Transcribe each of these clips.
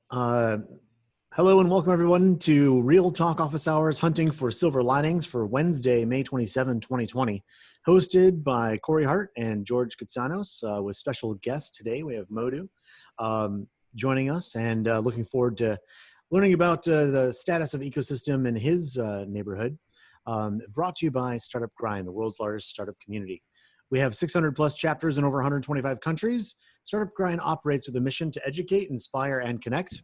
Uh, Hello and welcome everyone to Real Talk Office Hours Hunting for Silver Linings for Wednesday, May 27, 2020. Hosted by Corey Hart and George Katsanos with special guest today. We have Modou joining us and looking forward to learning about the status of ecosystem in his neighborhood. Brought to you by Startup Grind, the world's largest startup community. We have 600 plus chapters in over 125 countries. Startup Grind operates with a mission to educate, inspire, and connect.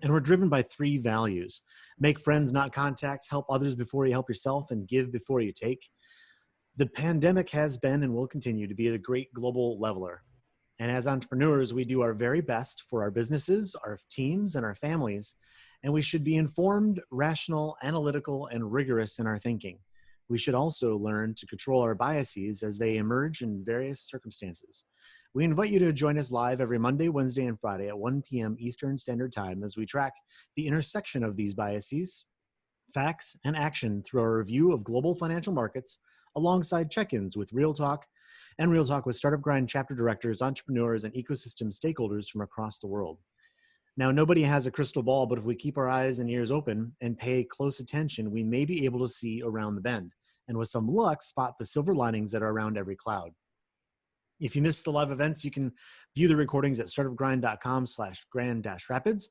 And we're driven by three values: make friends, not contacts, help others before you help yourself, and give before you take. The pandemic has been and will continue to be a great global leveler. And as entrepreneurs, we do our very best for our businesses, our teams, and our families. And we should be informed, rational, analytical, and rigorous in our thinking. We should also learn to control our biases as they emerge in various circumstances. We invite you to join us live every Monday, Wednesday, and Friday at 1 p.m. Eastern Standard Time as we track the intersection of these biases, facts, and action through our review of global financial markets, alongside check-ins with Real Talk and Real Talk with Startup Grind chapter directors, entrepreneurs, and ecosystem stakeholders from across the world. Now, nobody has a crystal ball, but if we keep our eyes and ears open and pay close attention, we may be able to see around the bend, and with some luck, spot the silver linings that are around every cloud. If you missed the live events, you can view the recordings at startupgrind.com/grand-rapids,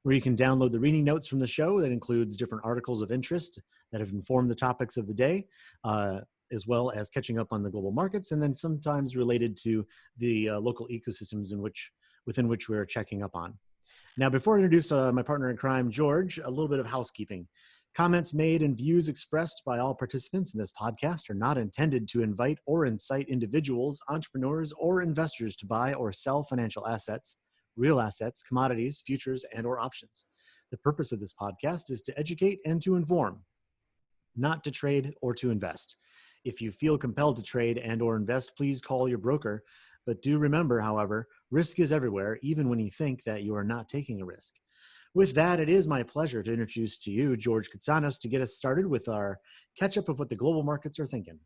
where you can download the reading notes from the show that includes different articles of interest that have informed the topics of the day, as well as catching up on the global markets, and then sometimes related to the local ecosystems within which we're checking up on. Now, before I introduce my partner in crime, George, a little bit of housekeeping. Comments made and views expressed by all participants in this podcast are not intended to invite or incite individuals, entrepreneurs, or investors to buy or sell financial assets, real assets, commodities, futures, and or options. The purpose of this podcast is to educate and to inform, not to trade or to invest. If you feel compelled to trade and or invest, please call your broker. But do remember, however, risk is everywhere, even when you think that you are not taking a risk. With that, it is my pleasure to introduce to you George Katsanos to get us started with our catch-up of what the global markets are thinking.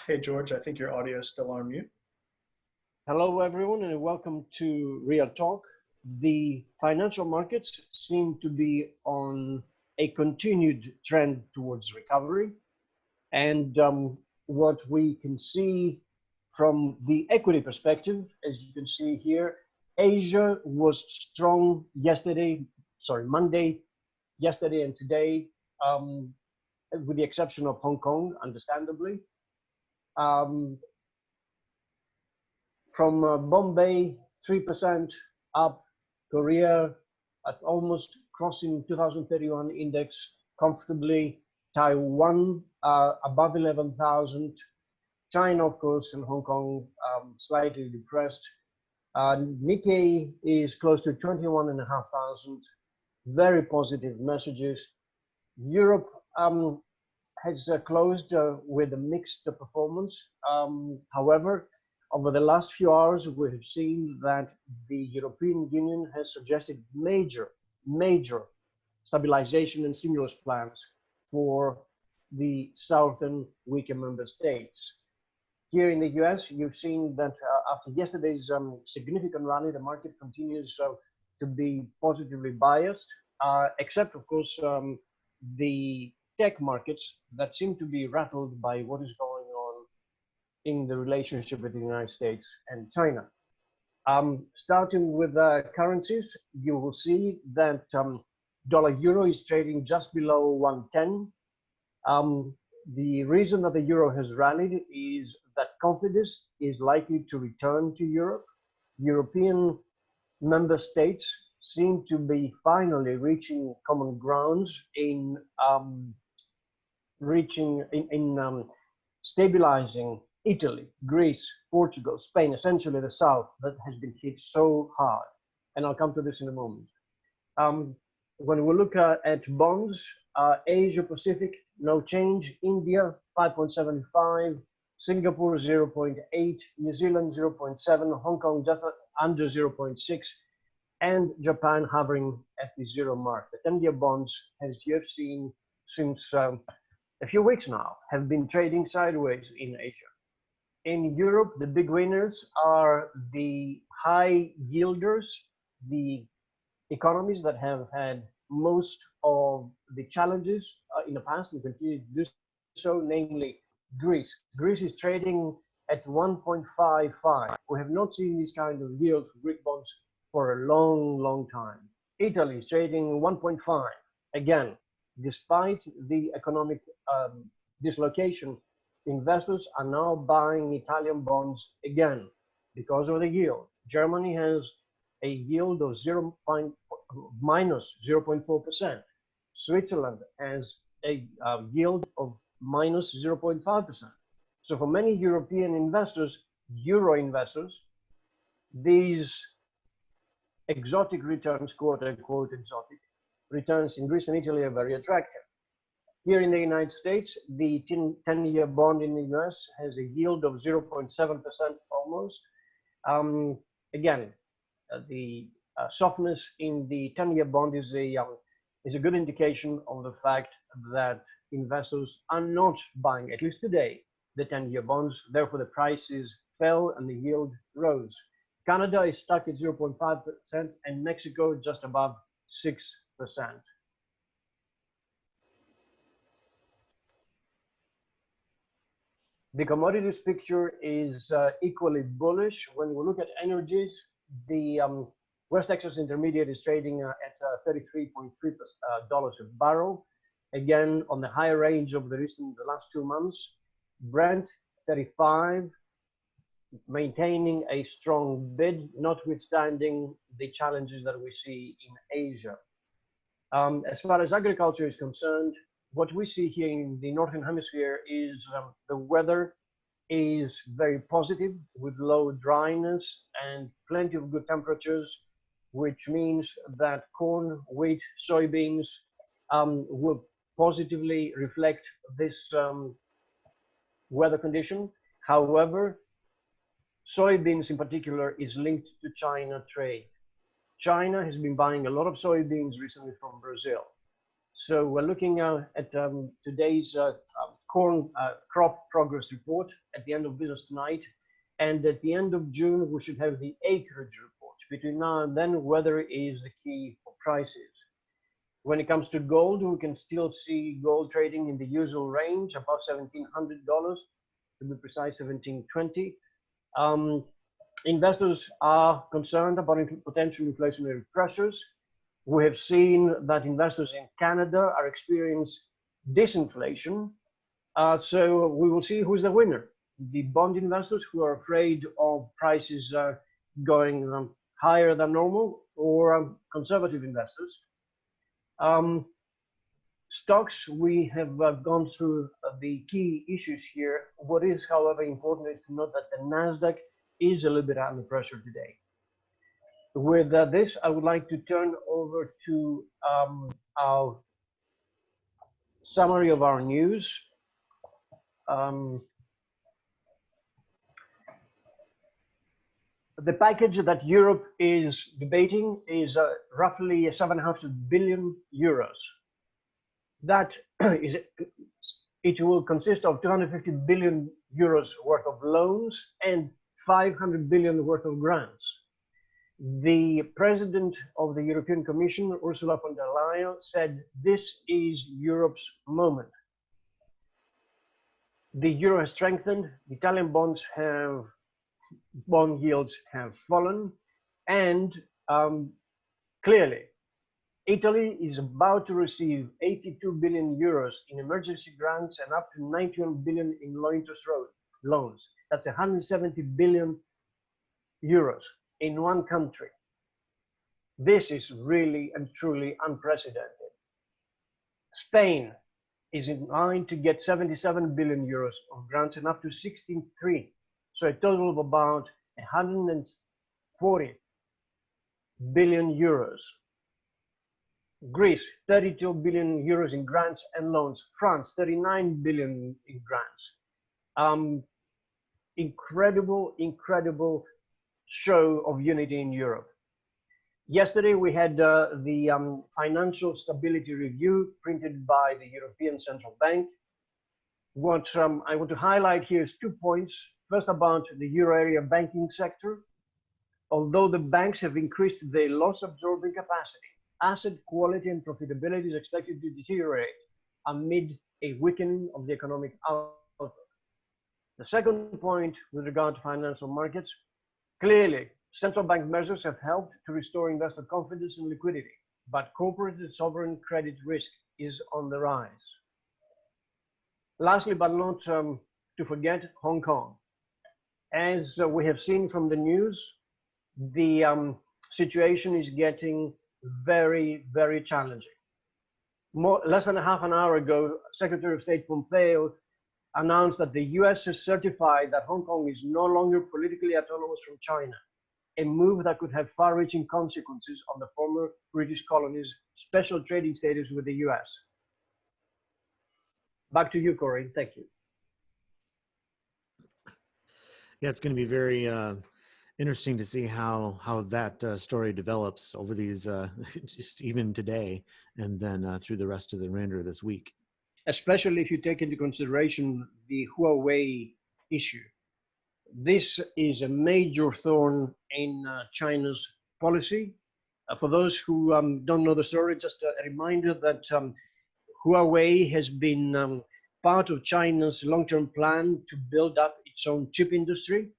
Hey, George, I think your audio is still on mute. Hello, everyone, and welcome to Real Talk. The financial markets seem to be on a continued trend towards recovery. And what we can see from the equity perspective, as you can see here, Asia was strong Monday, yesterday, and today, with the exception of Hong Kong, understandably. From Bombay, 3% up, Korea at almost crossing 2031 index comfortably, Taiwan above 11,000, China, of course, and Hong Kong slightly depressed. Nikkei is close to 21,500, very positive messages. Europe has closed with a mixed performance. However, over the last few hours, we have seen that the European Union has suggested major stabilization and stimulus plans for the southern weaker member states. Here in the US, you've seen that after yesterday's significant rally, the market continues to be positively biased, except, of course, the tech markets that seem to be rattled by what is going on in the relationship with the United States and China. Starting with currencies, you will see that dollar euro is trading just below 110. The reason that the euro has rallied is that confidence is likely to return to Europe. European member states seem to be finally reaching common grounds in stabilizing Italy, Greece, Portugal, Spain, essentially the South that has been hit so hard. And I'll come to this in a moment. when we look at bonds, Asia Pacific, no change. India, 5.75. Singapore, 0.8. New Zealand, 0.7. Hong Kong, just under 0.6. And Japan hovering at the zero mark. The 10-year bonds, as you have seen since a few weeks now, have been trading sideways in Asia. In Europe, the big winners are the high yielders, the economies that have had most of the challenges in the past and continue to do so, namely Greece. Greece is trading at 1.55. We have not seen these kind of yields for Greek bonds for a long, long time. Italy is trading 1.5. Again, despite the economic dislocation, investors are now buying Italian bonds again because of the yield. Germany has a yield of minus 0.4%. Switzerland has a yield of minus 0.5%. So for many European investors, Euro investors, these exotic returns, quote unquote exotic returns in Greece and Italy are very attractive. Here in the United States, the 10-year bond in the US has a yield of 0.7% almost. Again, the softness in the 10-year bond is a good indication of the fact that investors are not buying, at least today, the 10-year bonds. Therefore, the prices fell and the yield rose. Canada is stuck at 0.5% and Mexico just above 6%. The commodities picture is equally bullish. When we look at energies, the West Texas Intermediate is trading at $33.3 a barrel. Again, on the higher range of the last 2 months. Brent, 35, maintaining a strong bid, notwithstanding the challenges that we see in Asia. As far as agriculture is concerned, what we see here in the Northern Hemisphere is the weather is very positive with low dryness and plenty of good temperatures, which means that corn, wheat, soybeans will positively reflect this weather condition. However, soybeans in particular is linked to China trade. China has been buying a lot of soybeans recently from Brazil. So we're looking at today's corn crop progress report at the end of business tonight. And at the end of June, we should have the acreage report. Between now and then, weather is the key for prices. When it comes to gold, we can still see gold trading in the usual range, above $1,700, to be precise, $1,720. Investors are concerned about potential inflationary pressures. We have seen that investors in Canada are experiencing disinflation. So we will see who's the winner. The bond investors who are afraid of prices going higher than normal, or conservative investors. Stocks, we have gone through the key issues here. What is, however, important is to note that the Nasdaq is a little bit under pressure today. With this, I would like to turn over to our summary of our news. The package that Europe is debating is roughly 7.5 billion euros. That is, it will consist of 250 billion euros worth of loans and 500 billion worth of grants. The president of the European Commission, Ursula von der Leyen, said this is Europe's moment. The euro has strengthened, the Italian bond yields have fallen, and clearly, Italy is about to receive 82 billion euros in emergency grants and up to 91 billion in low interest loans. That's 170 billion euros in one country. This is really and truly unprecedented. Spain is in line to get 77 billion euros of grants and up to 63. So a total of about 140 billion euros. Greece, 32 billion euros in grants and loans. France, 39 billion in grants. Incredible, incredible show of unity in Europe. Yesterday, we had the Financial Stability Review printed by the European Central Bank. What I want to highlight here is 2 points. First, about the euro area banking sector. Although the banks have increased their loss absorbing capacity, asset quality and profitability is expected to deteriorate amid a weakening of the economic outlook. The second point with regard to financial markets, clearly, central bank measures have helped to restore investor confidence and liquidity, but corporate and sovereign credit risk is on the rise. Lastly, but not to forget, Hong Kong. As we have seen from the news, the situation is getting very, very challenging. Less than half an hour ago, Secretary of State Pompeo announced that the US has certified that Hong Kong is no longer politically autonomous from China, a move that could have far-reaching consequences on the former British colonies' special trading status with the US. Back to you, Corey. Thank you. Yeah, it's going to be very interesting to see how that story develops over these just even today and then through the rest of the remainder of this week. Especially if you take into consideration the Huawei issue. This is a major thorn in China's policy. For those who don't know the story, just a reminder that Huawei has been part of China's long-term plan to build up its own chip industry,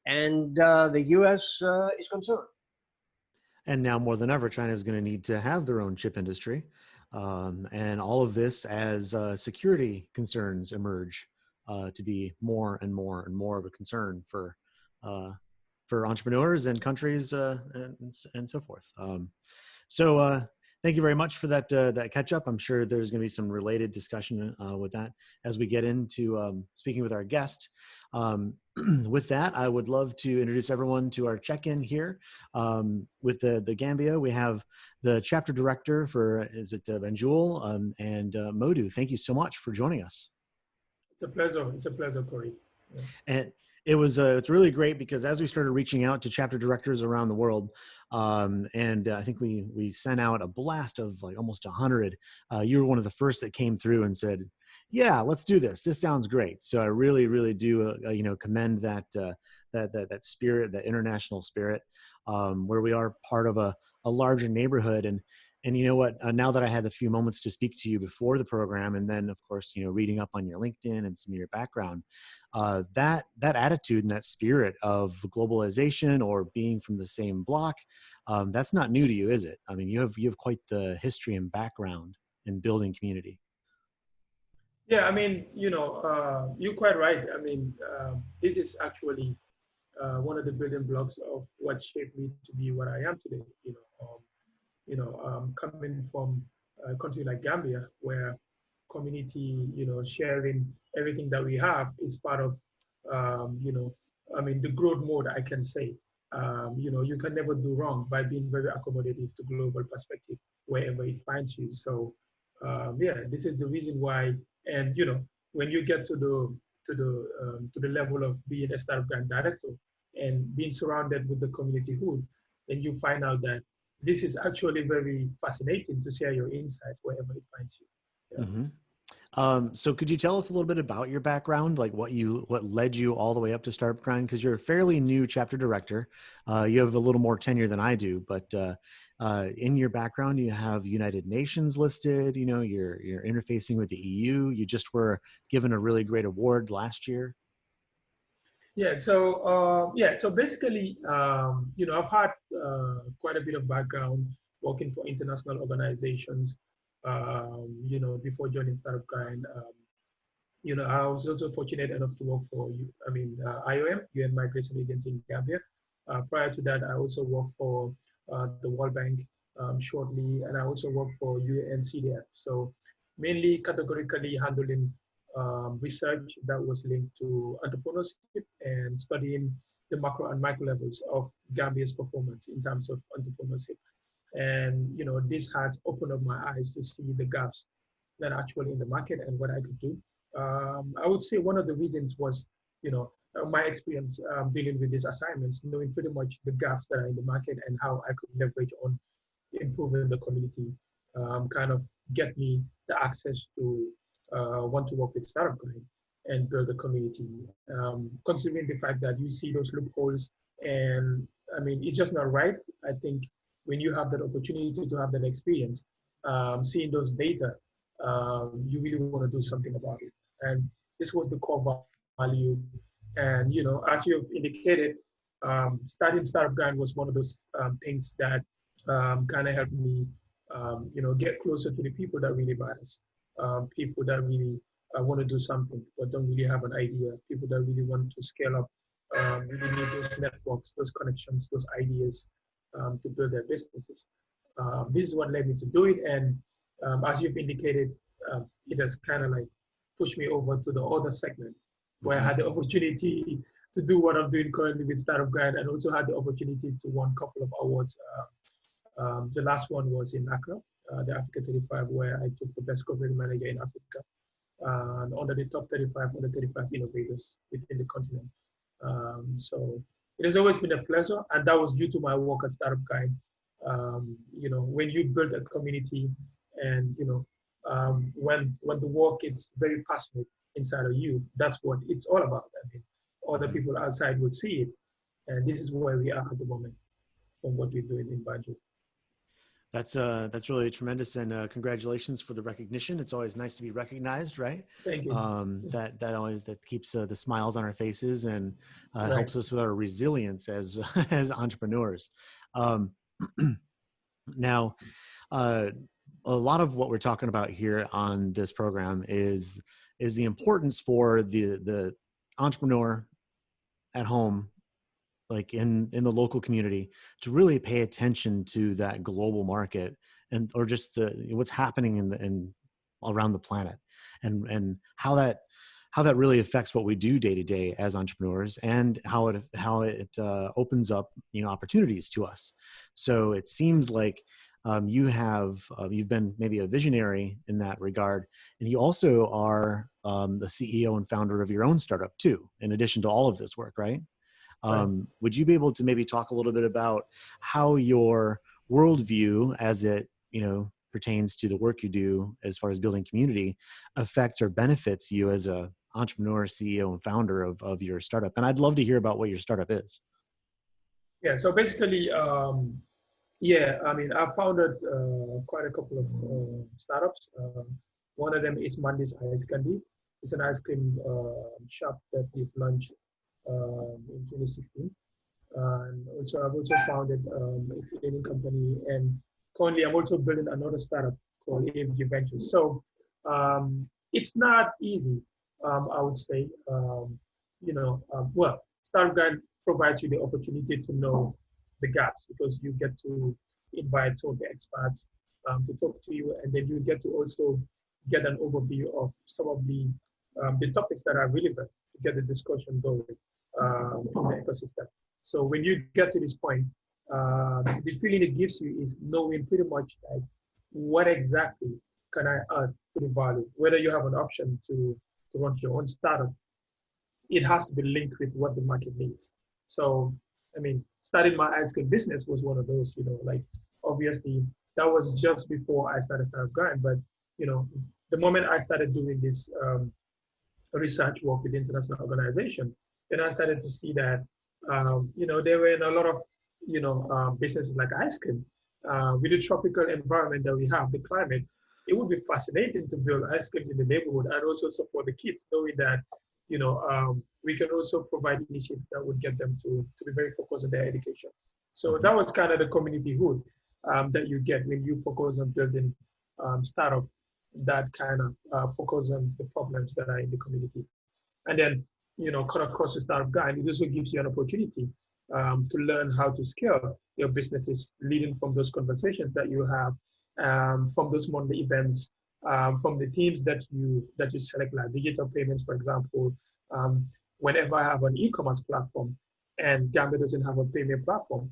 and the US is concerned. And now more than ever, China is going to need to have their own chip industry. And all of this as security concerns emerge to be more and more and more of a concern for entrepreneurs and countries and so forth. So thank you very much for that catch up. I'm sure there's going to be some related discussion with that as we get into speaking with our guest. With that, I would love to introduce everyone to our check-in here with the Gambia. We have the chapter director for, is it Banjul, and Modou. Thank you so much for joining us. It's a pleasure. It's a pleasure, Corey. Yeah. And it's really great because as we started reaching out to chapter directors around the world, and I think we sent out a blast of like almost 100. You were one of the first that came through and said, "Yeah, let's do this. This sounds great." So I really, really do commend that spirit, that international spirit, where we are part of a larger neighborhood. And you know what? Now that I had a few moments to speak to you before the program, and then of course, reading up on your LinkedIn and some of your background, that attitude and that spirit of globalization or being from the same block, that's not new to you, is it? I mean, you have quite the history and background in building community. Yeah, I mean, you're quite right. I mean, this is actually one of the building blocks of what shaped me to be what I am today. Coming from a country like Gambia, where community, sharing everything that we have is part of, the growth mode, I can say. You can never do wrong by being very accommodative to global perspective wherever it finds you. So, this is the reason why. And when you get to the level of being a startup grant director and being surrounded with the community hood, then you find out that this is actually very fascinating to share your insights wherever it finds you. Yeah. Mm-hmm. So could you tell us a little bit about your background, like what led you all the way up to Startup Grind? Because you're a fairly new chapter director. You have a little more tenure than I do, but in your background, you have United Nations listed. You're interfacing with the EU. You just were given a really great award last year. Yeah. So basically, I've had quite a bit of background working for international organizations. Before joining Startup Grind. I was also fortunate enough to work for IOM, UN Migration Agency in Gambia. Prior to that, I also worked for the World Bank shortly, and I also worked for UNCDF. So mainly categorically handling research that was linked to entrepreneurship and studying the macro and micro levels of Gambia's performance in terms of entrepreneurship. And this has opened up my eyes to see the gaps that are actually in the market and what I could do. I would say one of the reasons was, my experience dealing with these assignments, knowing pretty much the gaps that are in the market and how I could leverage on improving the community, kind of get me the access to want to work with Startup Grind and build a community. Considering the fact that you see those loopholes, and I mean, it's just not right. I think when you have that opportunity to have that experience, seeing those data, you really want to do something about it. And this was the core value. And as you've indicated, starting Startup Grind was one of those things that kind of helped me, get closer to the people that really matters, people that really want to do something but don't really have an idea, people that really want to scale up, really need those networks, those connections, those ideas to build their businesses. This is what led me to do it, and as you've indicated, it has kind of like pushed me over to the other segment where I had the opportunity to do what I'm doing currently with Startup Grind, and also had the opportunity to win a couple of awards. The last one was in Accra, the Africa 35, where I took the best corporate manager in Africa, under the top 35 under 35 innovators within the continent. So it has always been a pleasure, and that was due to my work at Startup Guide. When you build a community, and when the work is very passionate inside of you, that's what it's all about. I mean, other people outside would see it, and this is where we are at the moment from what we're doing in Banjul. That's really tremendous, and congratulations for the recognition. It's always nice to be recognized, right? Thank you. That keeps the smiles on our faces, and Right. helps us with our resilience as as entrepreneurs. Now, a lot of what we're talking about here on this program is the importance for the entrepreneur at home, like in the local community, to really pay attention to that global market, and or just what's happening in around the planet, and how that really affects what we do day to day as entrepreneurs, and how it opens up opportunities to us. So it seems like you've been maybe a visionary in that regard, and you also are the CEO and founder of your own startup too, in addition to all of this work, right? Would you be able to maybe talk a little bit about how your worldview, as it pertains to the work you do as far as building community, affects or benefits you as a entrepreneur, CEO, and founder of your startup? And I'd love to hear about what your startup is. Yeah. So basically, I mean, I founded quite a couple of startups. One of them is Mandy's Ice Candy. It's an ice cream shop that we've launched in 2016. And also, I've also founded a cleaning company, and currently I'm also building another startup called AMG Ventures. So it's not easy, I would say. Well, Startup Guide provides you the opportunity to know the gaps, because you get to invite some of the experts to talk to you, and then you get to also get an overview of some of the topics that are relevant to get the discussion going in the ecosystem. So when you get to this point, the feeling it gives you is knowing pretty much like what exactly can I add to the value. Whether you have an option to run your own startup, it has to be linked with what the market needs. So, I mean, starting my ice cream business was one of those, like obviously that was just before I started Startup Grind, but the moment I started doing this research work with international organization, then I started to see that, there were a lot of, businesses like ice cream. With the tropical environment that we have, the climate, it would be fascinating to build ice creams in the neighborhood and also support the kids, knowing that, we can also provide initiatives that would get them to be very focused on their education. So that was kind of the community hood that you get when you focus on building startup that kind of focus on the problems that are in the community. And then, cut across the Startup Guide, it also gives you an opportunity to learn how to scale your businesses, leading from those conversations that you have, from those monthly events, from the teams that you select, like digital payments, for example. Whenever I have an e-commerce platform and Gambia doesn't have a payment platform,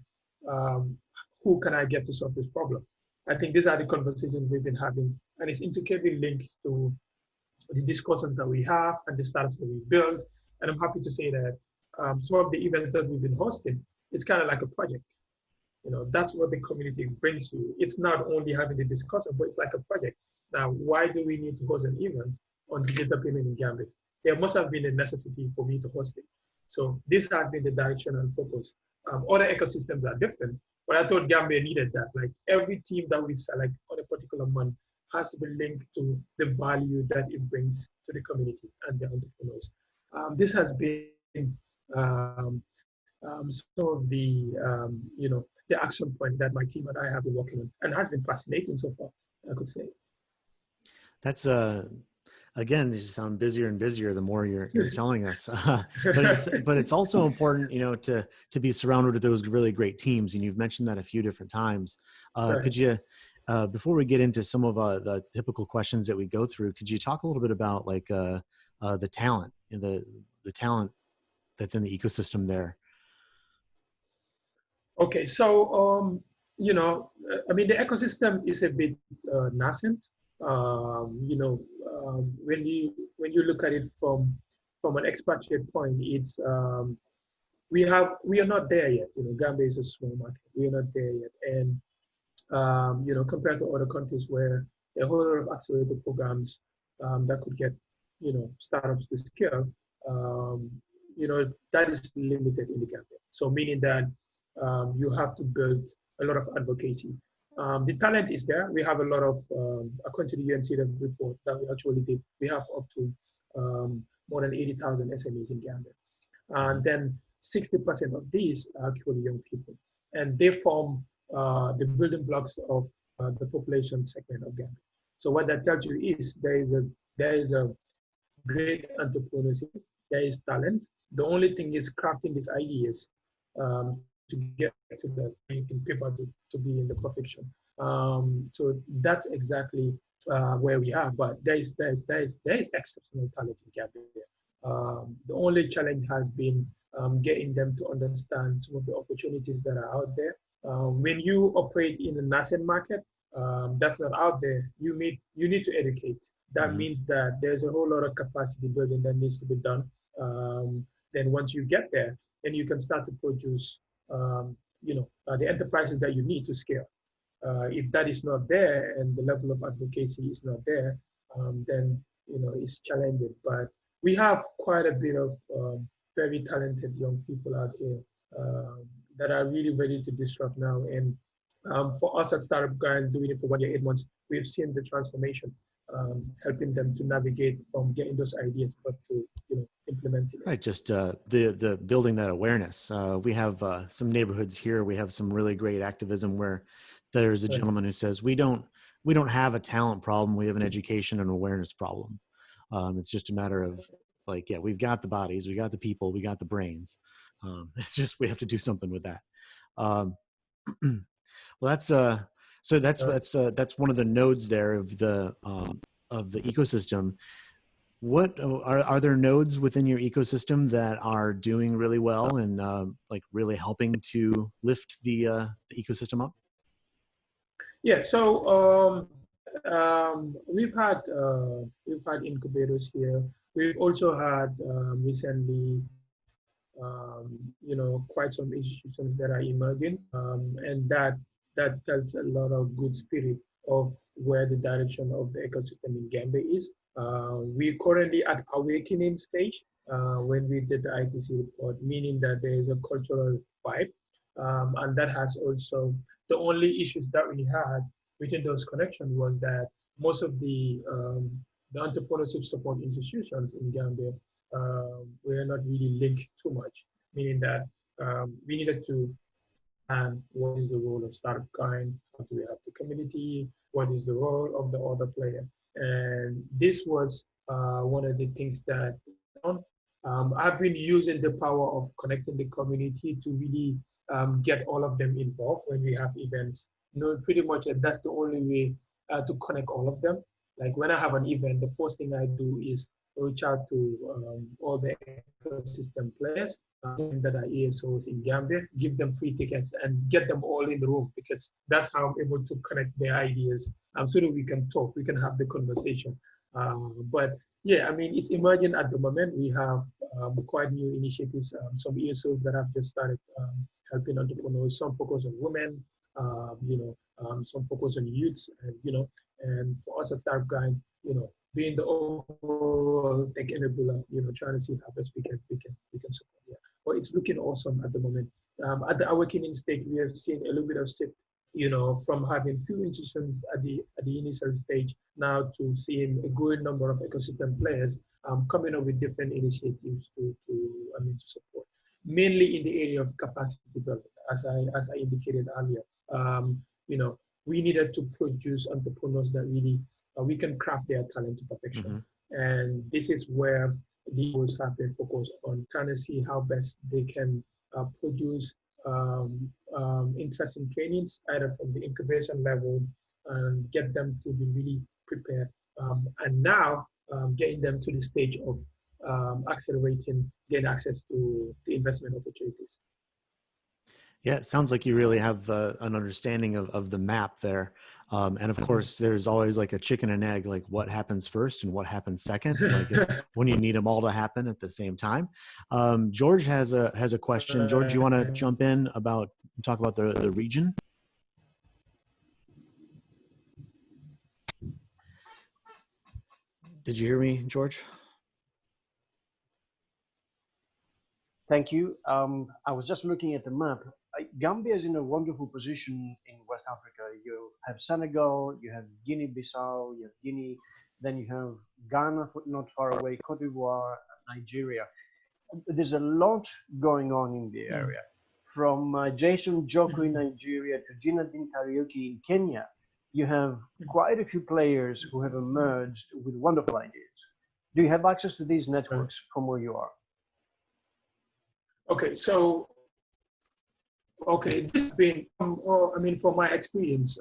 who can I get to solve this problem? I think these are the conversations we've been having, and it's intricately linked to the discussions that we have and the startups that we build. And I'm happy to say that some of the events that we've been hosting, it's kind of like a project. That's what the community brings you. It's not only having the discussion, but it's like a project. Now, why do we need to host an event on digital payment in Gambia? There must have been a necessity for me to host it. So this has been the direction and focus. Other ecosystems are different, but I thought Gambia needed that. Like every team that we select on a particular month has to be linked to the value that it brings to the community and the entrepreneurs. This has been some of the action points that my team and I have been working on, and has been fascinating so far, I could say. That's again, you sound busier and busier the more you're telling us. But it's also important, to be surrounded with those really great teams, and you've mentioned that a few different times. Right. Could you, before we get into some of the typical questions that we go through, could you talk a little bit about like the talent, the talent that's in the ecosystem there? Okay, so I mean, the ecosystem is a bit nascent. When you look at it from an expatriate point, it's we are not there yet. Gambia is a small market. We are not there yet, and compared to other countries where there are a whole lot of accelerator programs that could get startups to scale, that is limited in the Gambia. So meaning that you have to build a lot of advocacy. The talent is there. We have a lot of, according to the UNCW report that we actually did, we have up to more than 80,000 SMEs in Gambia. And then 60% of these are actually young people. And they form the building blocks of the population segment of Gambia. So what that tells you is there is a great entrepreneurship, there is talent. The only thing is crafting these ideas to get to that, you can pivot to be in the perfection. So that's exactly where we are. But there is exceptional talent in Gambia. The only challenge has been getting them to understand some of the opportunities that are out there. When you operate in a nascent market that's not out there, you need to educate. That means that there's a whole lot of capacity building that needs to be done. Then once you get there, then you can start to produce the enterprises that you need to scale. If that is not there and the level of advocacy is not there, then it's challenging. But we have quite a bit of very talented young people out here that are really ready to disrupt now. And for us at Startup Guide, doing it for 1 year, 8 months, we've seen the transformation, helping them to navigate from getting those ideas but to implementing it. Right, just the building that awareness. We have some neighborhoods here. We have some really great activism where there's a gentleman who says we don't have a talent problem. We have an education and awareness problem. It's just a matter of like, yeah, we've got the bodies, we got the people, we got the brains. It's just we have to do something with that. Well, that's one of the nodes there of the ecosystem. What are there nodes within your ecosystem that are doing really well and like really helping to lift the ecosystem up? Yeah, so we've had incubators here. We've also had recently quite some institutions that are emerging, and that tells a lot of good spirit of where the direction of the ecosystem in Gambia is. We're currently at awakening stage when we did the ITC report, meaning that there is a cultural vibe, and that has also, the only issues that we had within those connections was that most of the entrepreneurship support institutions in Gambia were not really linked too much, meaning that we needed to understand what is the role of Startup Kind, how do we have the community, what is the role of the other player. And this was one of the things that I've been using the power of connecting the community to really get all of them involved when we have events. Pretty much that's the only way to connect all of them. Like when I have an event, the first thing I do is reach out to all the ecosystem players that are ESOs in Gambia, give them free tickets and get them all in the room, because that's how I'm able to connect their ideas so that we can talk, we can have the conversation. But yeah, I mean, it's emerging at the moment. We have quite new initiatives, some ESOs that have just started helping entrepreneurs, some focus on women, some focus on youths, and and for us at Startup Grind, being the overall tech enabler, trying to see how best we can support. Yeah, but it's looking awesome at the moment. At the awakening stage, we have seen a little bit of shift, from having few institutions at the initial stage now to seeing a growing number of ecosystem players coming up with different initiatives to support, mainly in the area of capacity building, as I indicated earlier. We needed to produce entrepreneurs that really we can craft their talent to perfection. Mm-hmm. And this is where the goals have been focused on, trying to see how best they can produce interesting trainings, either from the incubation level, and get them to be really prepared. And now getting them to the stage of accelerating, getting access to the investment opportunities. Yeah, it sounds like you really have an understanding of the map there. And of course, there's always like a chicken and egg, like what happens first and what happens second, like when you need them all to happen at the same time. George has a question. George, you want to jump in talk about the region? Did you hear me, George? Thank you. I was just looking at the map. Gambia is in a wonderful position in West Africa. You have Senegal, you have Guinea-Bissau, you have Guinea, then you have Ghana, not far away, Cote d'Ivoire, Nigeria. There's a lot going on in the area. From Jason Joko in Nigeria to Jinadin Karaoke in Kenya, you have quite a few players who have emerged with wonderful ideas. Do you have access to these networks from where you are? Okay, so this has been, from my experience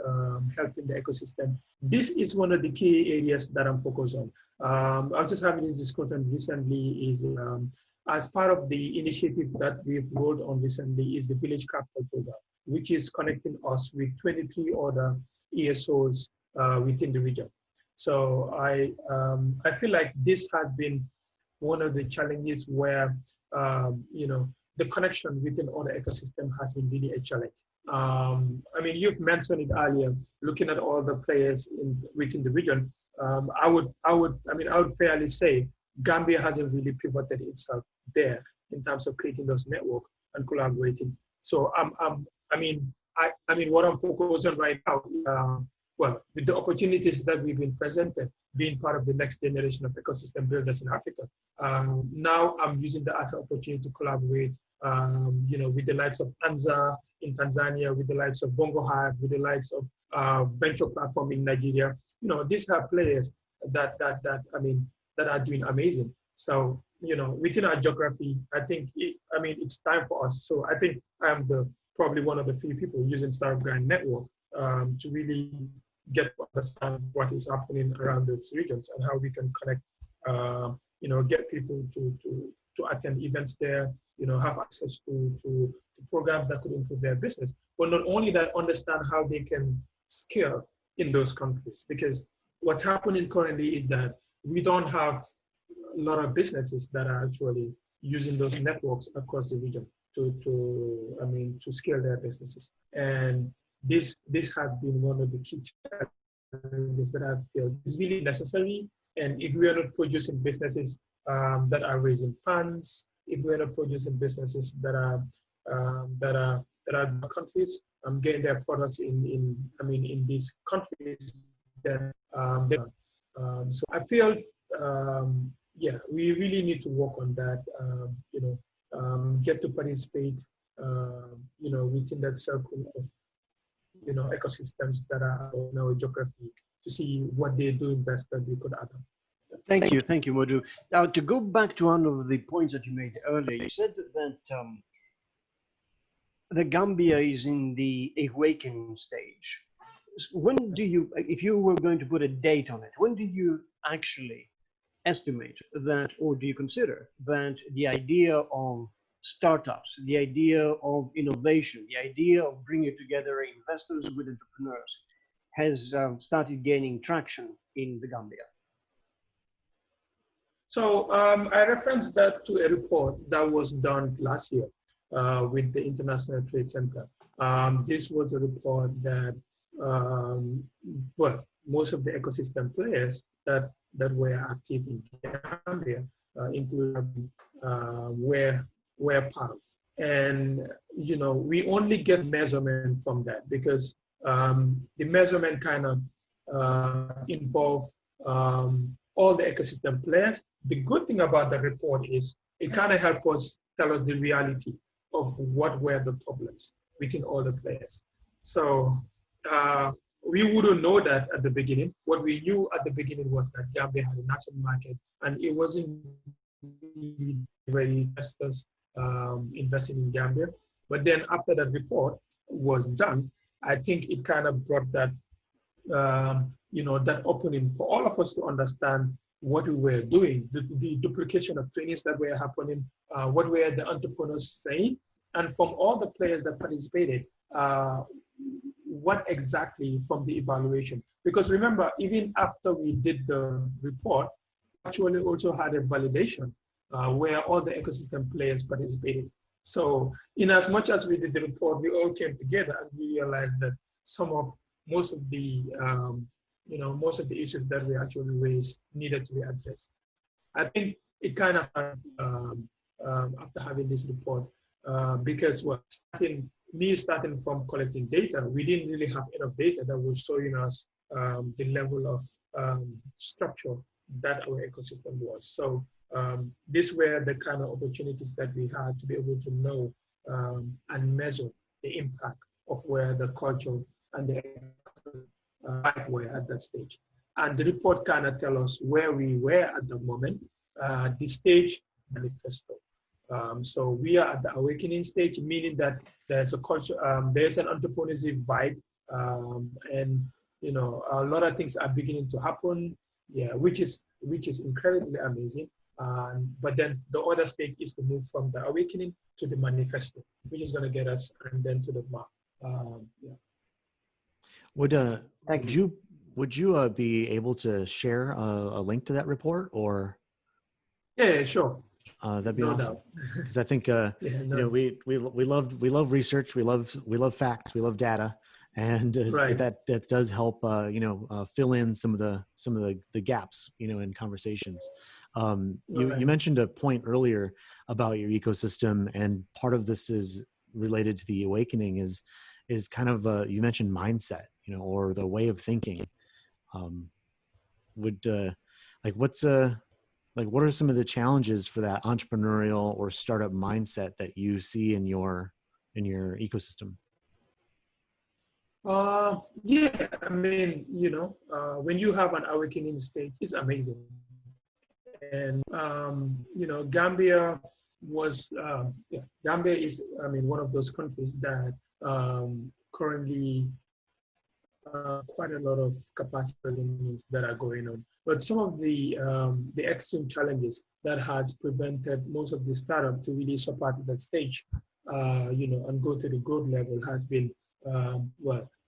helping the ecosystem, this is one of the key areas that I'm focused on. I was just having this discussion recently is as part of the initiative that we've rolled on recently is the Village Capital Program, which is connecting us with 23 other ESOs within the region. So I feel like this has been one of the challenges where, the connection within other ecosystem has been really a challenge. You've mentioned it earlier, looking at all the players within the region. I would fairly say Gambia hasn't really pivoted itself there in terms of creating those networks and collaborating. So what I'm focused on right now, with the opportunities that we've been presented, being part of the next generation of ecosystem builders in Africa. Now I'm using that as an opportunity to collaborate, with the likes of ANZA in Tanzania, with the likes of Bongo Hive, with the likes of Venture Platform in Nigeria. These are players that are doing amazing. So, within our geography, I think it's time for us. So I think I'm probably one of the few people using Startup Grind Network to really get to understand what is happening around those regions and how we can connect, get people to attend events there, have access to programs that could improve their business. But not only that, understand how they can scale in those countries. Because what's happening currently is that we don't have a lot of businesses that are actually using those networks across the region to scale their businesses. And this has been one of the key challenges that I feel is really necessary. And if we are not producing businesses that are raising funds, if we are not producing businesses that are countries getting their products in these countries, then so I feel we really need to work on that. Get to participate within that circle of ecosystems that are in our geography to see what they're doing best that we could adapt. Thank you, Modou. Now, to go back to one of the points that you made earlier, you said that the Gambia is in the awakening stage. When do you, if you were going to put a date on it, when do you actually estimate that, or do you consider that the idea of startups, the idea of innovation, the idea of bringing together investors with entrepreneurs has started gaining traction in the Gambia? So I referenced that to a report that was done last year with the International Trade Center. This was a report that, well, most of the ecosystem players that were active in Gambia, including were part of. And we only get measurement from that because the measurement kind of involved all the ecosystem players. The good thing about the report is it kind of helped us tell us the reality of what were the problems within all the players. So we wouldn't know that at the beginning. What we knew at the beginning was that Gambia had a national market and it wasn't really investors investing in Gambia. But then after that report was done, I think it kind of brought that that opening for all of us to understand what we were doing, the duplication of trainings that were happening, what were the entrepreneurs saying, and from all the players that participated, what exactly from the evaluation. Because remember, even after we did the report, actually also had a validation where all the ecosystem players participated. So in as much as we did the report, we all came together and we realized that most of the issues that we actually raised needed to be addressed. I think it kind of after having this report, because starting from collecting data, we didn't really have enough data that was showing us the level of structure that our ecosystem was. So these were the kind of opportunities that we had to be able to know and measure the impact of where the culture and the were at that stage. And the report kind of tell us where we were at the moment, the stage manifesto. So we are at the awakening stage, meaning that there's a culture, there's an entrepreneurship vibe, and a lot of things are beginning to happen. Yeah, which is incredibly amazing. But then the other stage is to move from the awakening to the manifesto, which is going to get us and then to the mark. Yeah. Would you be able to share a link to that report, or? Yeah, sure. That'd be awesome, because I think we love research, we love facts, we love data, and right. that does help fill in some of the gaps in conversations. You mentioned a point earlier about your ecosystem, and part of this is related to the awakening is kind of you mentioned mindset, or the way of thinking. What are some of the challenges for that entrepreneurial or startup mindset that you see in your ecosystem? Yeah, I mean, when you have an awakening stage, it's amazing. And Gambia Gambia is, one of those countries that currently quite a lot of capacity building that are going on. But some of the extreme challenges that has prevented most of the startup to really surpass that stage, and go to the growth level has been,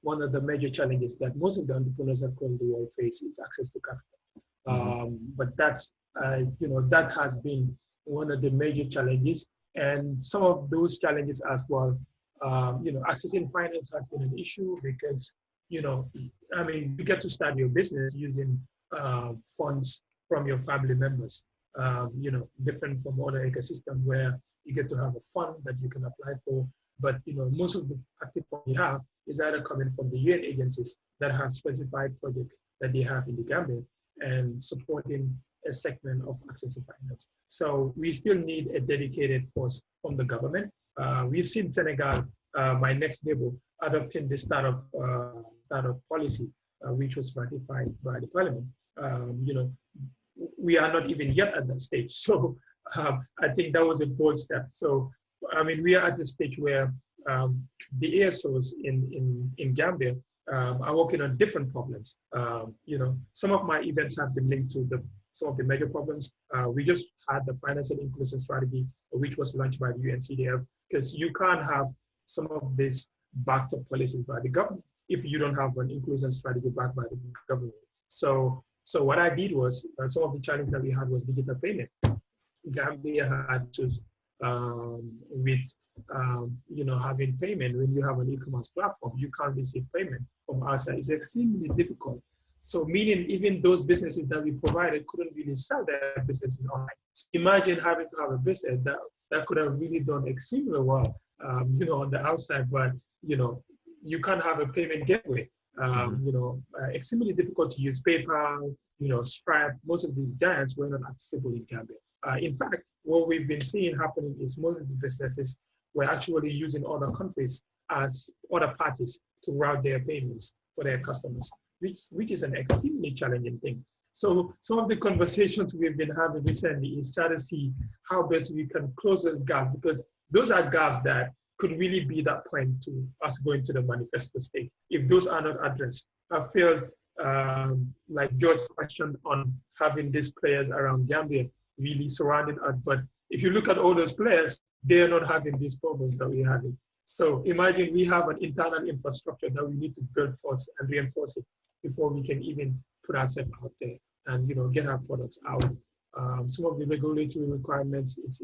one of the major challenges that most of the entrepreneurs across the world face is access to capital. But that's, that has been one of the major challenges. And some of those challenges as well, accessing finance has been an issue because, you get to start your business using funds from your family members, different from other ecosystem where you get to have a fund that you can apply for. But, most of the active fund you have is either coming from the UN agencies that have specified projects that they have in the Gambia and supporting a segment of access to finance. So we still need a dedicated force from the government. We've seen Senegal, my next neighbor, adopting the startup policy, which was ratified by the parliament. We are not even yet at that stage. So I think that was a bold step. So, we are at the stage where the ASOs in Gambia are working on different problems. Some of my events have been linked to some of the major problems. We just had the financial inclusion strategy, which was launched by the UNCDF, because you can't have some of these backed up policies by the government if you don't have an inclusion strategy backed by the government. So what I did was, some of the challenges that we had was digital payment. Gambia had to, having payment, when you have an e-commerce platform, you can't receive payment from outside. It's extremely difficult. So meaning even those businesses that we provided couldn't really sell their businesses online. So imagine having to have a business that could have really done extremely well, on the outside, but, you can't have a payment gateway. Extremely difficult to use. PayPal, Stripe, most of these giants were not accessible in Gambia. In fact, what we've been seeing happening is most of the businesses were actually using other countries as other parties to route their payments for their customers, which is an extremely challenging thing. So some of the conversations we've been having recently is trying to see how best we can close those gaps, because those are gaps that could really be that point to us going to the manifesto state. If those are not addressed, I feel like George's question on having these players around Gambia really surrounded us. But if you look at all those players, they are not having these problems that we're having. So imagine we have an internal infrastructure that we need to build first and reinforce it before we can even put ourselves out there and get our products out. Some of the regulatory requirements is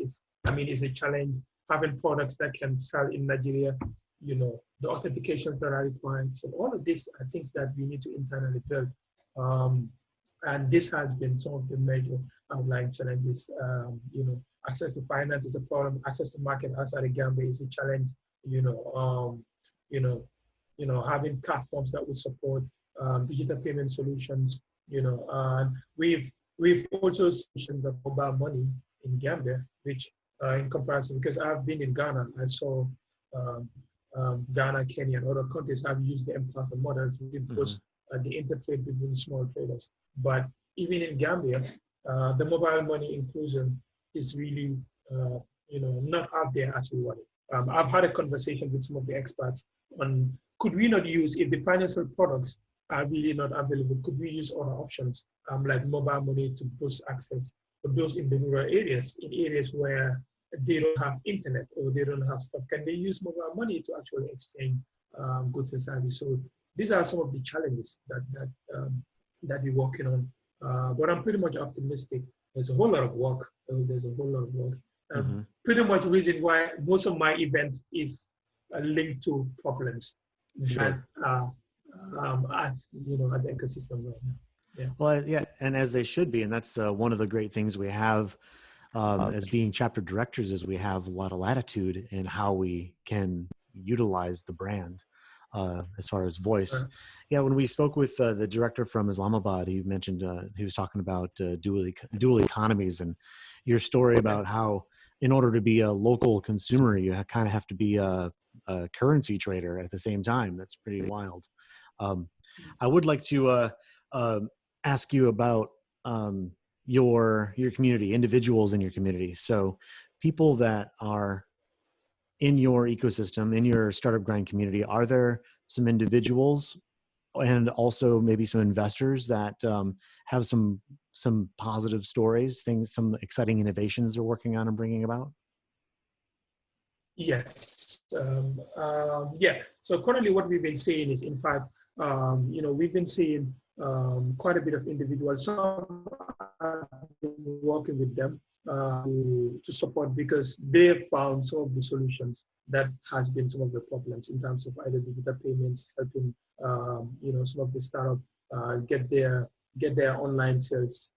a challenge. Having products that can sell in Nigeria, the authentications that are required. So all of these are things that we need to internally build. And this has been some of the major underlying challenges. Access to finance is a problem. Access to market outside of Gambia is a challenge. Having platforms that will support digital payment solutions. And we've also seen the mobile money in Gambia, which in comparison, because I've been in Ghana, I saw Ghana, Kenya, and other countries have used the M-Plaza model to boost the intertrade between small traders. But even in Gambia, the mobile money inclusion is really, not out there as we want it. I've had a conversation with some of the experts on, could we not use, if the financial products are really not available, could we use other options like mobile money to boost access for those in the rural areas, in areas where they don't have internet or they don't have stuff? Can they use mobile money to actually exchange goods and services? So these are some of the challenges that we're working on. But I'm pretty much optimistic. There's a whole lot of work. Pretty much the reason why most of my events is linked to problems that are at the ecosystem right now. Yeah. Well, yeah, and as they should be, and that's one of the great things we have as being chapter directors, is we have a lot of latitude in how we can utilize the brand as far as voice. Yeah, when we spoke with the director from Islamabad, he mentioned he was talking about dual economies, and your story about how in order to be a local consumer, you kind of have to be a currency trader at the same time. That's pretty wild. I would like to ask you about your community, individuals in your community. So people that are in your ecosystem, in your startup grind community, are there some individuals and also maybe some investors that have some positive stories, some exciting innovations they're working on and bringing about? Yes. So currently what we've been seeing is, in fact, we've been seeing quite a bit of individuals. Some are working with them to support, because they have found some of the solutions that has been some of the problems in terms of either digital payments, helping some of the startup get their online sales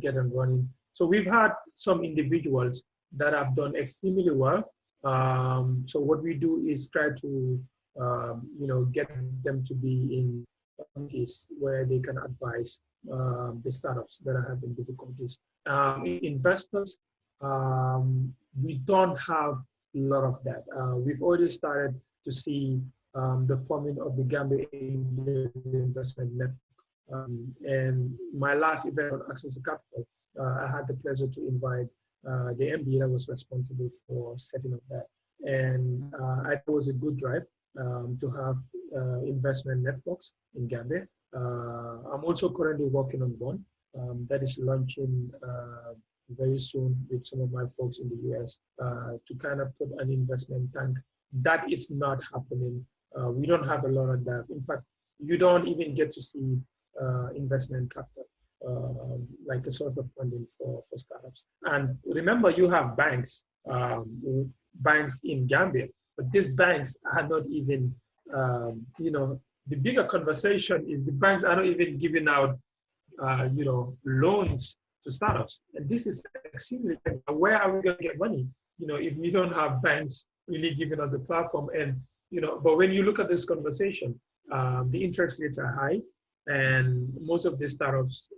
get them running. So we've had some individuals that have done extremely well. So what we do is try to get them to be in communities where they can advise the startups that are having difficulties. Investors, we don't have a lot of that. We've already started to see the forming of the Gambia Investment Network. And my last event on Access to Capital, I had the pleasure to invite the MD that was responsible for setting up that. And I thought it was a good drive to have investment networks in Gambia. I'm also currently working on one that is launching very soon with some of my folks in the US to kind of put an investment tank. That is not happening. We don't have a lot of that. In fact, you don't even get to see investment capital, like a source of funding for startups. And remember, you have banks, banks in Gambia, but these banks are not even, the bigger conversation is the banks are not even giving out, loans to startups. And this is extremely, where are we going to get money? If we don't have banks really giving us a platform. And, but when you look at this conversation, the interest rates are high, and most of the startups,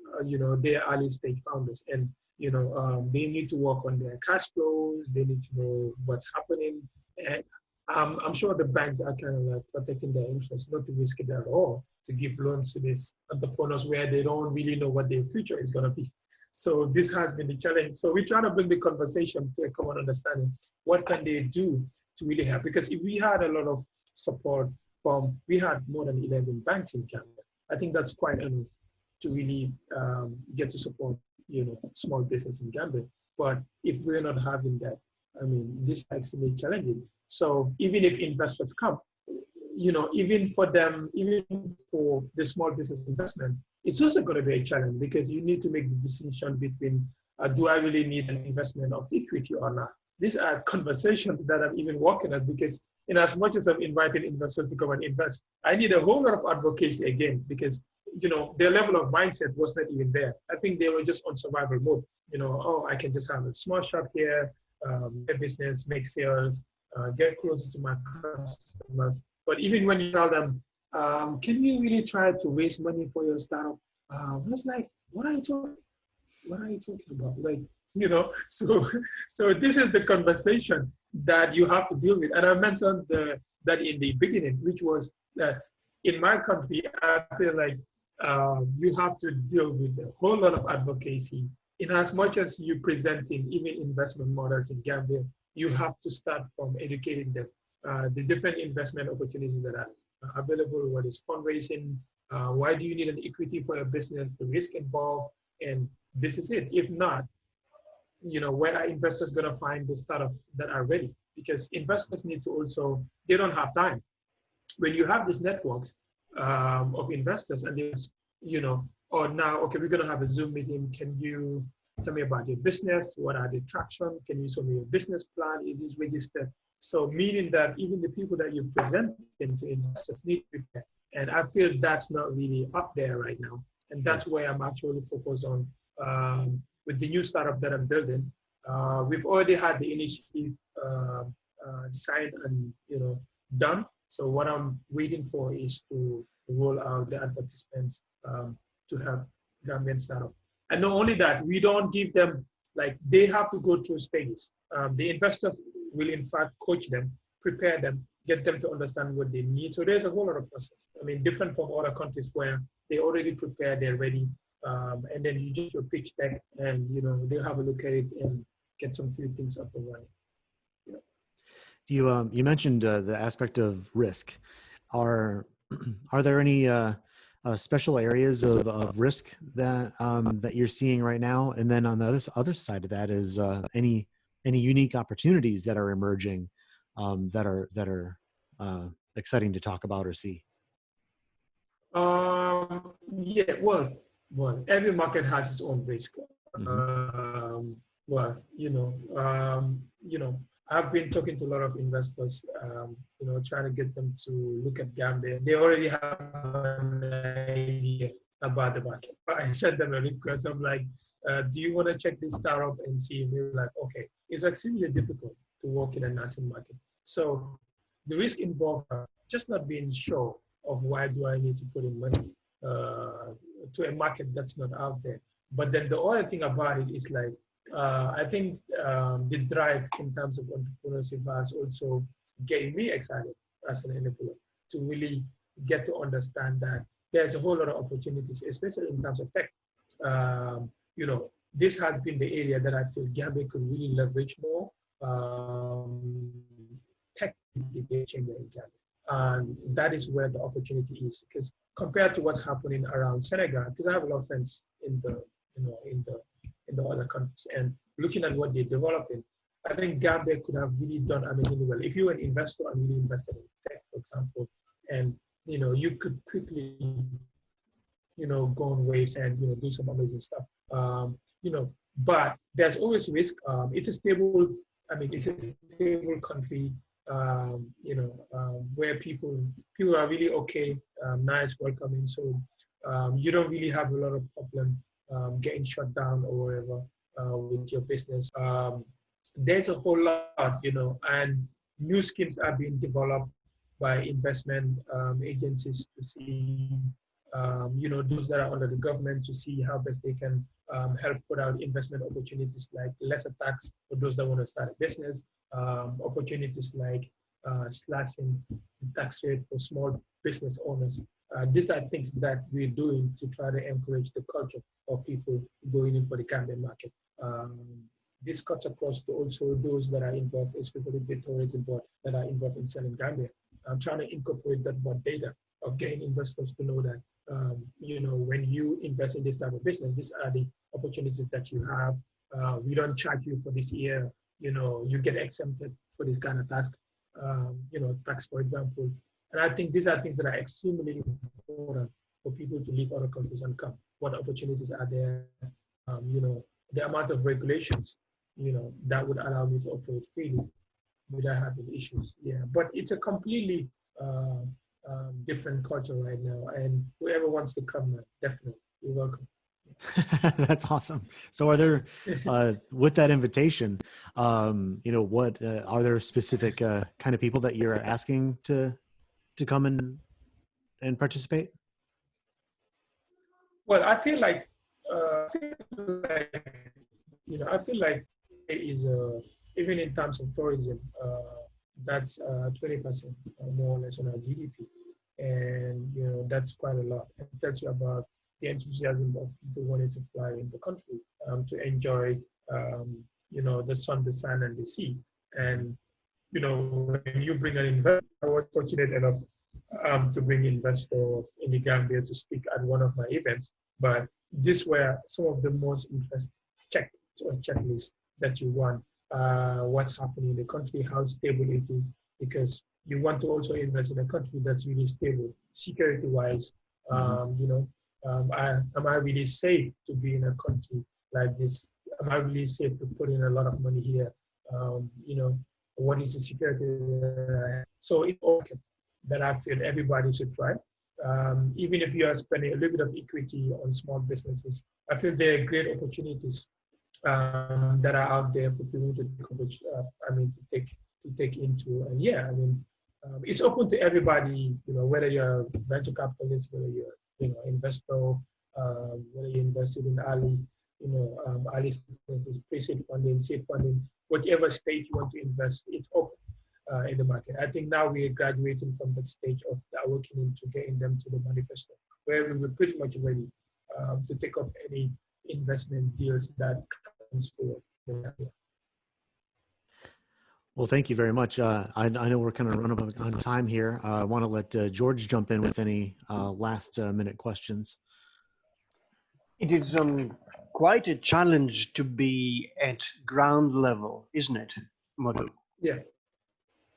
they're early stage founders, and they need to work on their cash flows. They need to know what's happening, and I'm sure the banks are kind of like protecting their interests, not to risk it at all, to give loans to these entrepreneurs where they don't really know what their future is going to be. So this has been the challenge. So we try to bring the conversation to a common understanding. What can they do to really help? Because if we had a lot of support we had more than 11 banks in Canada. I think that's quite enough to really get to support, small business in Gambia. But if we're not having that, I mean, this is extremely challenging. So even if investors come, even for them, even for the small business investment, it's also going to be a challenge, because you need to make the decision between, do I really need an investment of equity or not? These are conversations that I'm even working at, because in as much as I'm inviting investors to come and invest, I need a whole lot of advocacy again, because their level of mindset was not even there. I think they were just on survival mode. Oh, I can just have a small shop here, get business, make sales, get closer to my customers. But even when you tell them, can you really try to raise money for your startup? I was like, what are you talking about? Like, so this is the conversation that you have to deal with. And I mentioned that in the beginning, which was that in my country, I feel like you have to deal with a whole lot of advocacy. In as much as you presenting even investment models in Gambia, you have to start from educating them. The different investment opportunities that are available, what is fundraising, why do you need an equity for your business, the risk involved, and this is it. If not, where are investors going to find the startup that are ready? Because investors need to also, they don't have time. When you have these networks of investors and they, or now, okay, we're going to have a Zoom meeting. Can you tell me about your business? What are the traction? Can you show me your business plan? Is this registered? So meaning that even the people that you present them to investors need to prepare. And I feel that's not really up there right now. And that's where I'm actually focused on with the new startup that I'm building. We've already had the initiative signed and done. So what I'm waiting for is to roll out the advertisements to help Gambian startup. And not only that, we don't give them, like, they have to go through stages. The investors will in fact coach them, prepare them, get them to understand what they need. So there's a whole lot of process. I mean, different from other countries where they already prepared, they're ready, and then you just your pitch deck, and they'll have a look at it and get some few things up and running. You mentioned the aspect of risk. Are there any special areas of risk that that you're seeing right now? And then on the other side of that is any unique opportunities that are emerging that are exciting to talk about or see? Yeah, well, every market has its own risk. Mm-hmm. I've been talking to a lot of investors, trying to get them to look at Gambia. They already have an idea about the market. I sent them a request. I'm like, do you want to check this startup and see? And they're like, okay. It's extremely difficult to work in a nascent market. So the risk involved just not being sure of why do I need to put in money to a market that's not out there. But then the other thing about it is like, I think the drive in terms of entrepreneurship has also getting me excited as an entrepreneur to really get to understand that there's a whole lot of opportunities, especially in terms of tech. This has been the area that I feel Gambia could really leverage more. Tech is a changer in Gambia. And that is where the opportunity is, because compared to what's happening around Senegal, because I have a lot of friends in the in the other countries. And looking at what they're developing, I think Gambia could have really done amazingly well. If you were an investor and really invested in tech, for example, and you could quickly go on waves and do some amazing stuff. But there's always risk. It's a stable. It's a stable country. Where people are really okay, nice, welcoming. So you don't really have a lot of problem getting shut down or whatever with your business. There's a whole lot, and new schemes are being developed by investment agencies to see, those that are under the government to see how best they can help put out investment opportunities like lesser tax for those that want to start a business, opportunities like slashing the tax rate for small business owners. These are things that we're doing to try to encourage the culture of people going in for the Gambian market. This cuts across to also those that are involved, especially the tourism board that are involved in selling Gambia. I'm trying to incorporate that more data of getting investors to know that, when you invest in this type of business, these are the opportunities that you have. We don't charge you for this year. You get exempted for this kind of tax, tax, for example. And I think these are things that are extremely important for people to leave other countries and come. What opportunities are there? The amount of regulations, that would allow me to operate freely without having issues. Yeah, but it's a completely different culture right now, and whoever wants to come, definitely, you're welcome. That's awesome. So are there, with that invitation, what are there specific kind of people that you're asking to come and participate? Well, I feel like it is even in terms of tourism, that's 20% more or less on our GDP, and that's quite a lot. It tells you about the enthusiasm of people wanting to fly in the country to enjoy, the sun, the sand, and the sea. And when you bring an investor, I was fortunate enough to bring an investor in the Gambia to speak at one of my events. But these were some of the most interesting checklists that you want. What's happening in the country, how stable it is, because you want to also invest in a country that's really stable, security-wise. Am I really safe to be in a country like this? Am I really safe to put in a lot of money here? What is the security? So it's okay that I feel everybody should try. Even if you are spending a little bit of equity on small businesses, I feel there are great opportunities that are out there for people to take into. And yeah, it's open to everybody. Whether you're a venture capitalist, whether you're investor, whether you invested in early, early stages, pre-seed funding, seed funding, whatever stage you want to invest, it's open in the market. I think now we are graduating from that stage of working into getting them to the manifesto, where we were pretty much ready to take up any investment deals that comes forward. Well, thank you very much. I know we're kind of running up on time here. I want to let George jump in with any last minute questions. It is quite a challenge to be at ground level, isn't it, Modou? Yeah.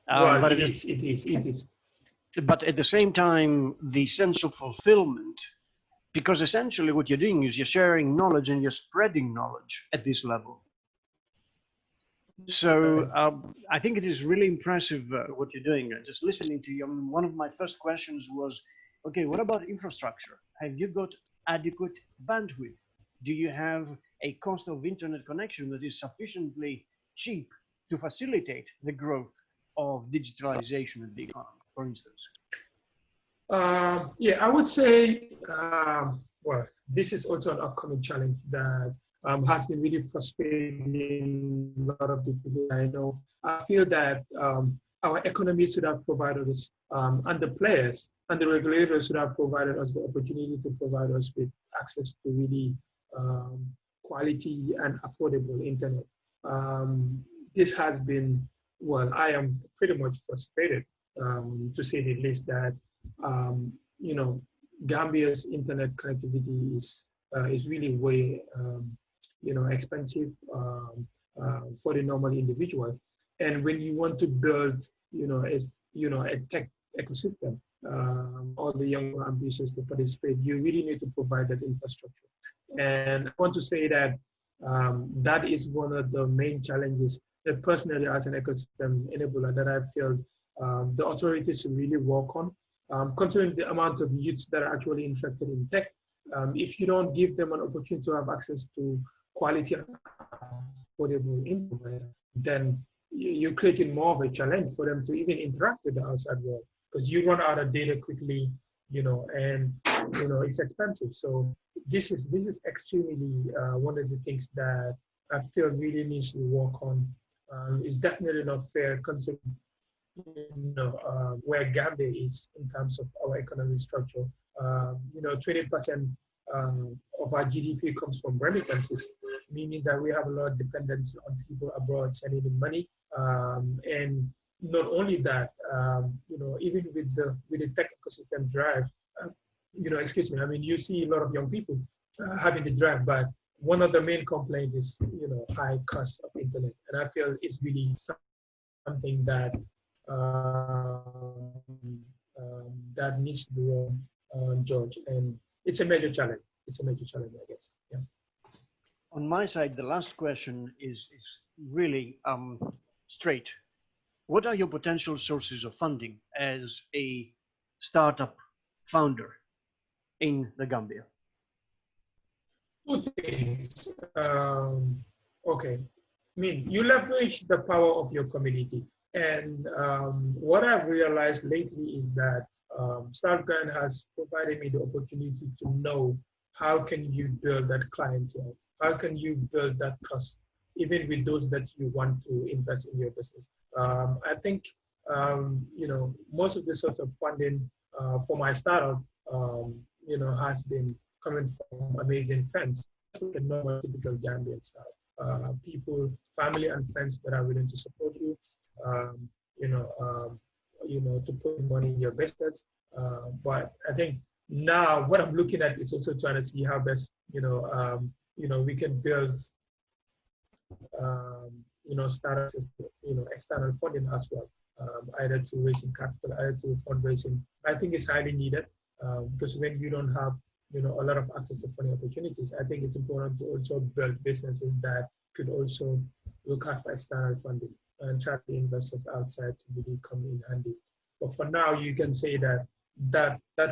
But it is. But at the same time, the sense of fulfillment, because essentially what you're doing is you're sharing knowledge and you're spreading knowledge at this level. So I think it is really impressive what you're doing. Just listening to you, one of my first questions was, okay, what about infrastructure? Have you got adequate bandwidth? Do you have a cost of internet connection that is sufficiently cheap to facilitate the growth of digitalization of the economy, for instance? Yeah, I would say, well, this is also an upcoming challenge that has been really frustrating a lot of the people I know. I feel that our economy should have provided us, and the players and the regulators should have provided us the opportunity to provide us with access to really quality and affordable internet. This has been, well, I am pretty much frustrated, to say the least, that Gambia's internet connectivity is is really way expensive for the normal individual. And when you want to build a tech ecosystem, all the young ambitious to participate, you really need to provide that infrastructure. And I want to say that that is one of the main challenges that personally as an ecosystem enabler that I feel the authorities should really work on. Considering the amount of youths that are actually interested in tech, if you don't give them an opportunity to have access to quality and affordable internet, then you're creating more of a challenge for them to even interact with the outside world, because you run out of data quickly, and it's expensive. So this is extremely one of the things that I feel really needs to work on. It's definitely not fair considering where Gambia is in terms of our economic structure. 20% of our GDP comes from remittances, meaning that we have a lot of dependency on people abroad sending in money. And not only that, even with the tech ecosystem drive, I mean, you see a lot of young people having the drive, but one of the main complaints is, high cost of internet. And I feel it's really something that that needs to be wrong, George. And it's a major challenge. It's a major challenge, I guess. Yeah. On my side, the last question is really straight. What are your potential sources of funding as a startup founder in the Gambia? Two things. Okay. I mean, you leverage the power of your community. And what I've realized lately is that Startup Grant has provided me the opportunity to know how can you build that clientele? How can you build that trust, even with those that you want to invest in your business? I think, most of the sorts of funding for my startup, has been coming from amazing friends, like a normal, typical Gambian style. People, family and friends that are willing to support you, to put money in your business. But I think now what I'm looking at is also trying to see how best, we can build, startups, external funding as well, either to raising capital, either to fundraising. I think it's highly needed because when you don't have, a lot of access to funding opportunities, I think it's important to also build businesses that could also look at for external funding and try to investors outside to really come in handy. But for now, you can say that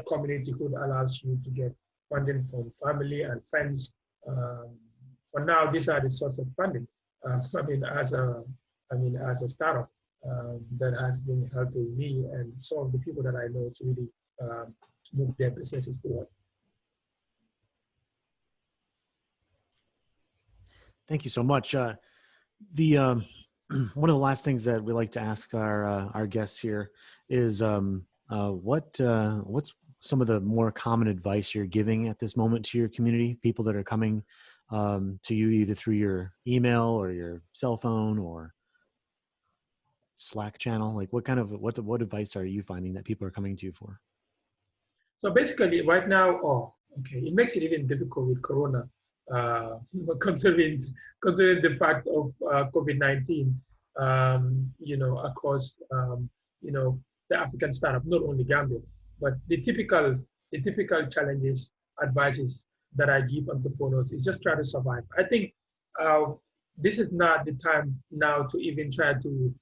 community hood allows you to get funding from family and friends. For now, these are the sorts of funding. As a startup that has been helping me and some of the people that I know to really move their businesses forward. Thank you so much. The one of the last things that we like to ask our guests here is what's some of the more common advice you're giving at this moment to your community, people that are coming to you either through your email or your cell phone or Slack channel? Like what advice are you finding that people are coming to you for? So basically right now, it makes it even difficult with Corona, considering the fact of COVID-19, across, the African startup, not only Gambia, but the typical challenges, advices that I give entrepreneurs is just try to survive. I think this is not the time now to even try to,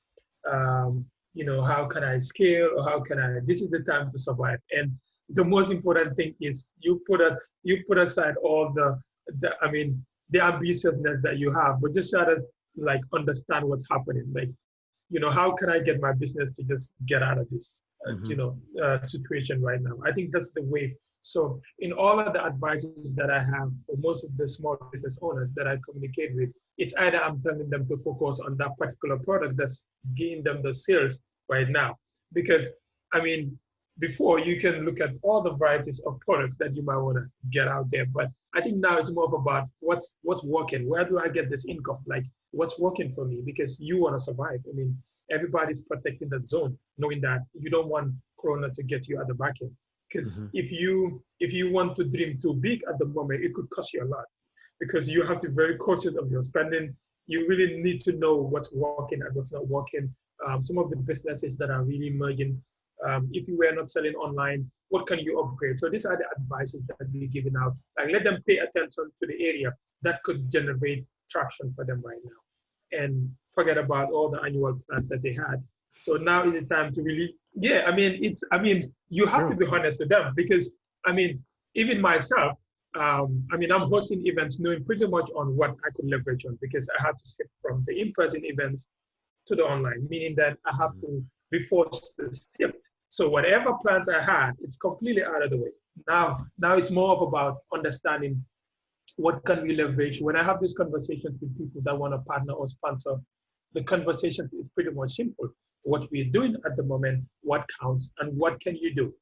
how can I scale or how can I, this is the time to survive. And the most important thing is you put aside all the ambitiousness that you have, but just try to understand what's happening. How can I get my business to just get out of this, situation right now? I think that's the way. So in all of the advices that I have for most of the small business owners that I communicate with, it's either I'm telling them to focus on that particular product that's giving them the sales right now. Because, before you can look at all the varieties of products that you might want to get out there. But I think now it's more of about what's working. Where do I get this income? What's working for me? Because you want to survive. Everybody's protecting that zone, knowing that you don't want Corona to get you at the back end. Because Mhm. if you want to dream too big at the moment, it could cost you a lot, because you have to be very cautious of your spending. You really need to know what's working and what's not working. Some of the businesses that are really emerging, if you were not selling online, what can you upgrade? So these are the advices that we're giving out. Like, let them pay attention to the area that could generate traction for them right now, and forget about all the annual plans that they had. So now is the time to really, yeah. You It's have to true. be honest with them, because even myself, I'm hosting events knowing pretty much on what I could leverage on, because I had to shift from the in-person events to the online, meaning that I have to be forced to shift. So whatever plans I had, it's completely out of the way. Now it's more of about understanding what can we leverage. When I have these conversations with people that want to partner or sponsor, the conversation is pretty much simple. What we're doing at the moment, what counts, and what can you do?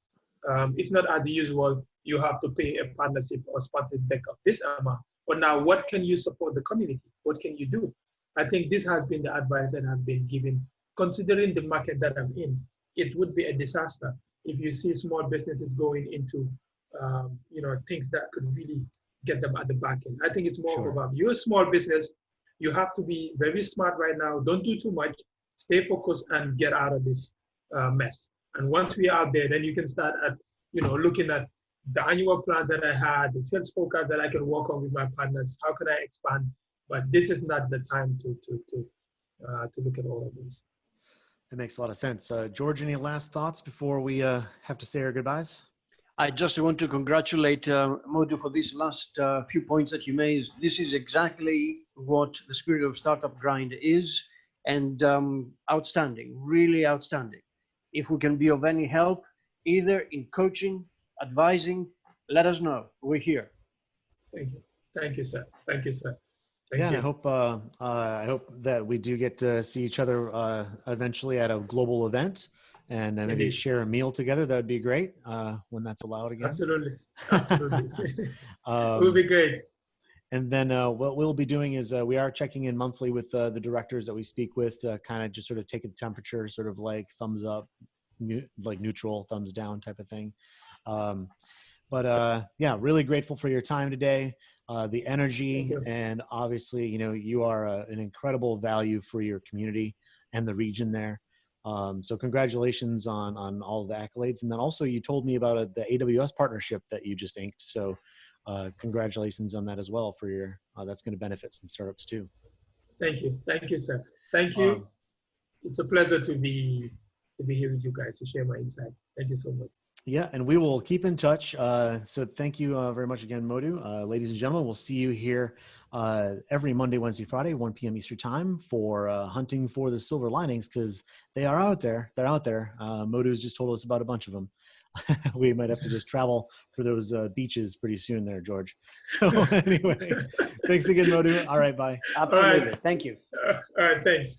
It's not as usual, you have to pay a partnership or sponsorship deck of this amount. But now, what can you support the community? What can you do? I think this has been the advice that I've been given. Considering the market that I'm in, it would be a disaster if you see small businesses going into things that could really get them at the back end. I think it's more Sure. about you're a small business. You have to be very smart right now. Don't do too much. Stay focused and get out of this mess. And once we're out there, then you can start at looking at the annual plans that I had, the sales forecast that I can work on with my partners. How can I expand? But this is not the time to look at all of those. That makes a lot of sense. George, any last thoughts before we have to say our goodbyes? I just want to congratulate Modou for these last few points that you made. This is exactly what the spirit of startup grind is, and outstanding, really outstanding. If we can be of any help, either in coaching, advising, let us know. We're here. Thank you. Thank you, sir. Thank you, sir. Thank Yeah, and you. I hope that we do get to see each other eventually at a global event, and maybe Indeed. share a meal together. That would be great when that's allowed again. Absolutely. Absolutely. It will um, be great. and then what we'll be doing is we are checking in monthly with the directors that we speak with, kind of just sort of taking the temperature, sort of like thumbs up, like neutral, thumbs down type of thing. Um, But yeah, really grateful for your time today, the Thank energy, you. and obviously, you are an incredible value for your community and the region there. So congratulations on all of the accolades. And then also you told me about the AWS partnership that you just inked. So congratulations on that as well for your, that's going to benefit some startups too. Thank you. Thank you, sir. Thank you. Um, It's a pleasure to be here with you guys to share my insights. Thank you so much. Yeah, and we will keep in touch. So thank you very much again, Modou. Ladies and gentlemen, we'll see you here every Monday, Wednesday, Friday, 1 p.m. Eastern time for hunting for the silver linings, because they are out there. They're out there. Modou's just told us about a bunch of them. We might have to just travel for those beaches pretty soon there, George. So anyway, thanks again, Modou. All right, bye. Absolutely. All right. Thank you. All right. Thanks.